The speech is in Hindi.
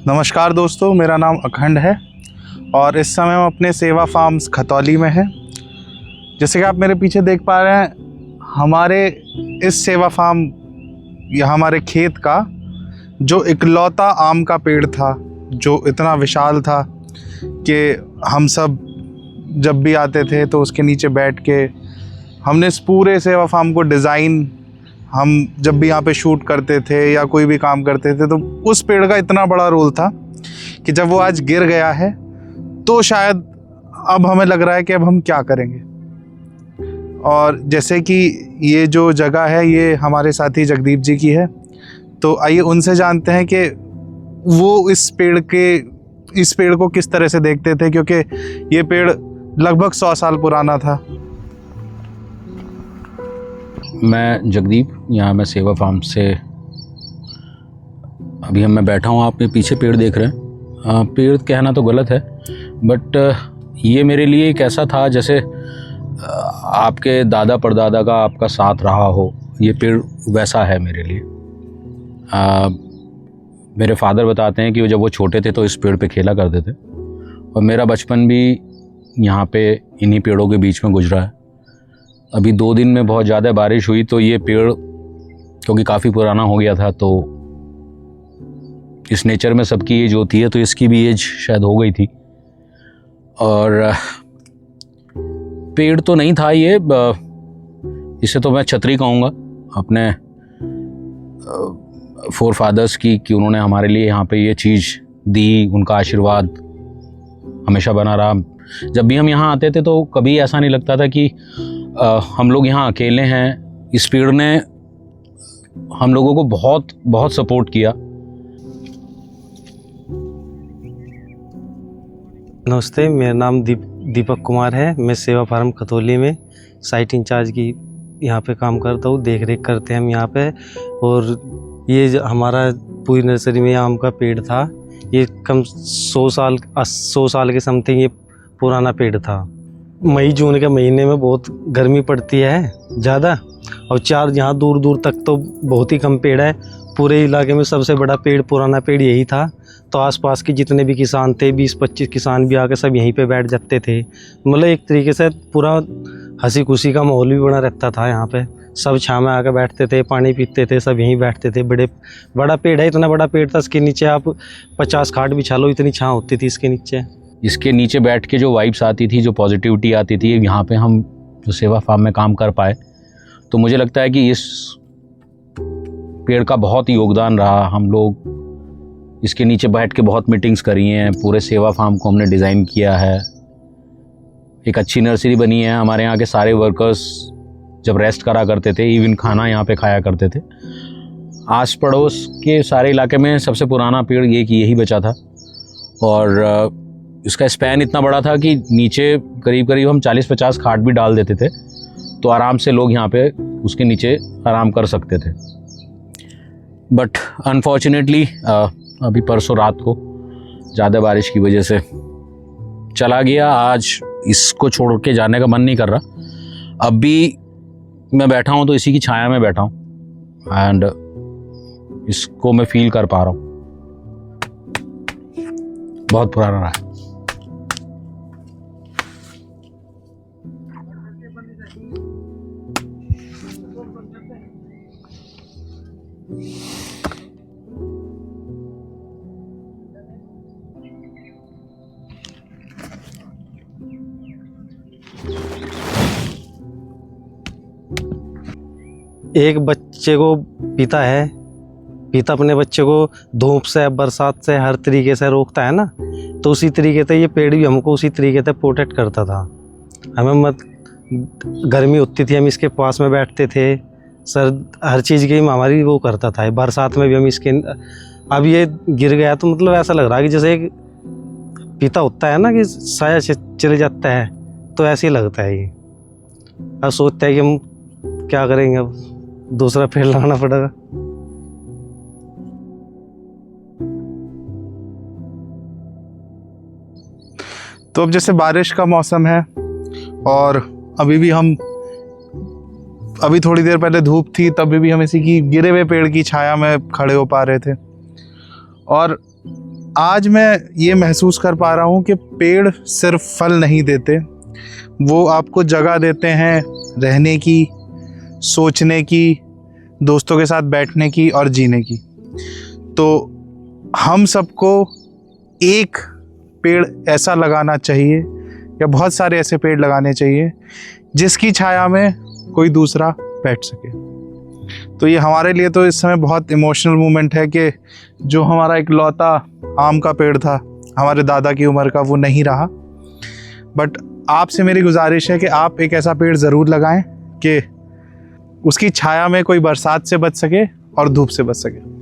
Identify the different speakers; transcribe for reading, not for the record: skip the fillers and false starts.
Speaker 1: नमस्कार दोस्तों, मेरा नाम अखंड है और इस समय हम अपने सेवा फार्म्स खतौली में हैं। जैसे कि आप मेरे पीछे देख पा रहे हैं, हमारे इस सेवा फार्म या हमारे खेत का जो इकलौता आम का पेड़ था, जो इतना विशाल था कि हम सब जब भी आते थे तो उसके नीचे बैठ के हमने इस पूरे सेवा फार्म को डिज़ाइन, हम जब भी यहाँ पे शूट करते थे या कोई भी काम करते थे तो उस पेड़ का इतना बड़ा रोल था कि जब वो आज गिर गया है तो शायद अब हमें लग रहा है कि अब हम क्या करेंगे। और जैसे कि ये जो जगह है ये हमारे साथी जगदीप जी की है, तो आइए उनसे जानते हैं कि वो इस पेड़ को किस तरह से देखते थे, क्योंकि ये पेड़ लगभग 100 साल पुराना था।
Speaker 2: मैं जगदीप, यहाँ मैं सेवा फार्म से अभी मैं बैठा हूँ। आप पीछे पेड़ देख रहे हैं। पेड़ कहना तो गलत है, बट ये मेरे लिए एक ऐसा था जैसे आपके दादा परदादा का आपका साथ रहा हो। ये पेड़ वैसा है मेरे लिए। मेरे फादर बताते हैं कि जब वो छोटे थे तो इस पेड़ पे खेला करते थे और मेरा बचपन भी यहाँ पे इन्हीं पेड़ों के बीच में गुजरा है। अभी 2 दिन में बहुत ज़्यादा बारिश हुई तो ये पेड़ क्योंकि काफ़ी पुराना हो गया था, तो इस नेचर में सबकी एज होती है तो इसकी भी एज शायद हो गई थी। और पेड़ तो नहीं था ये, इसे तो मैं छतरी कहूँगा अपने फोर फादर्स की, कि उन्होंने हमारे लिए यहाँ पे ये चीज़ दी। उनका आशीर्वाद हमेशा बना रहा। जब भी हम यहाँ आते थे तो कभी ऐसा नहीं लगता था कि हम लोग यहाँ अकेले हैं। इस पेड़ ने हम लोगों को बहुत बहुत सपोर्ट किया।
Speaker 3: नमस्ते, मेरा नाम दीपक कुमार है। मैं सेवा फार्म खतौली में साइट इंचार्ज की यहाँ पे काम करता हूँ। देख रेख करते हैं हम यहाँ पे। और ये हमारा पूरी नर्सरी में आम का पेड़ था। ये कम 100 साल के समथिंग ये पुराना पेड़ था। मई जून के महीने में बहुत गर्मी पड़ती है ज़्यादा, और यहाँ दूर दूर तक तो बहुत ही कम पेड़ है। पूरे इलाके में सबसे बड़ा पेड़, पुराना पेड़ यही था। तो आसपास के जितने भी किसान थे, 20-25 किसान भी आके सब यहीं पे बैठ जाते थे। मतलब एक तरीके से पूरा हंसी खुशी का माहौल भी बना रहता था यहाँ पे। सब छाँव में आके बैठते थे, पानी पीते थे, सब यहीं बैठते थे। बड़ा पेड़ है, इतना बड़ा पेड़ था, इसके नीचे आप 50 खाट बिछा लो, इतनी छाँव होती थी इसके नीचे।
Speaker 2: इसके नीचे बैठ के जो वाइब्स आती थी, जो पॉजिटिविटी आती थी, यहाँ पे हम जो सेवा फार्म में काम कर पाए, तो मुझे लगता है कि इस पेड़ का बहुत योगदान रहा। हम लोग इसके नीचे बैठ के बहुत मीटिंग्स करी हैं। पूरे सेवा फार्म को हमने डिज़ाइन किया है। एक अच्छी नर्सरी बनी है। हमारे यहाँ के सारे वर्कर्स जब रेस्ट करा करते थे, इवन खाना यहाँ पे खाया करते थे। आस पड़ोस के सारे इलाके में सबसे पुराना पेड़ यही बचा था। और इसका स्पैन इतना बड़ा था कि नीचे करीब करीब हम 40-50 खाट भी डाल देते थे, तो आराम से लोग यहाँ पे उसके नीचे आराम कर सकते थे। बट अनफॉर्चुनेटली अभी परसों रात को ज़्यादा बारिश की वजह से चला गया। आज इसको छोड़ के जाने का मन नहीं कर रहा। अब भी मैं बैठा हूँ तो इसी की छाया में बैठा हूँ एंड इसको मैं फील कर पा रहा हूँ। बहुत पुराना रहा है।
Speaker 3: एक बच्चे को पिता अपने बच्चे को धूप से, बरसात से, हर तरीके से रोकता है ना, तो उसी तरीके से ये पेड़ भी हमको उसी तरीके से प्रोटेक्ट करता था। हमें गर्मी होती थी, हम इसके पास में बैठते थे। हर चीज़ की हमारी वो करता था। बरसात में भी हम इसके, अब ये गिर गया तो मतलब ऐसा लग रहा है कि जैसे एक पिता होता है ना कि साया चले जाता है, तो ऐसे ही लगता है ये। अब सोचते हैं कि हम क्या करेंगे, अब दूसरा पेड़ लगाना पड़ेगा।
Speaker 1: तो अब जैसे बारिश का मौसम है और अभी थोड़ी देर पहले धूप थी, तभी भी हम इसी की गिरे हुए पेड़ की छाया में खड़े हो पा रहे थे। और आज मैं ये महसूस कर पा रहा हूँ कि पेड़ सिर्फ फल नहीं देते, वो आपको जगह देते हैं रहने की, सोचने की, दोस्तों के साथ बैठने की और जीने की। तो हम सबको एक पेड़ ऐसा लगाना चाहिए या बहुत सारे ऐसे पेड़ लगाने चाहिए जिसकी छाया में कोई दूसरा बैठ सके। तो ये हमारे लिए तो इस समय बहुत इमोशनल मोमेंट है कि जो हमारा एक लौता आम का पेड़ था हमारे दादा की उम्र का, वो नहीं रहा। बट आपसे मेरी गुजारिश है कि आप एक ऐसा पेड़ ज़रूर लगाएं कि उसकी छाया में कोई बरसात से बच सके और धूप से बच सके।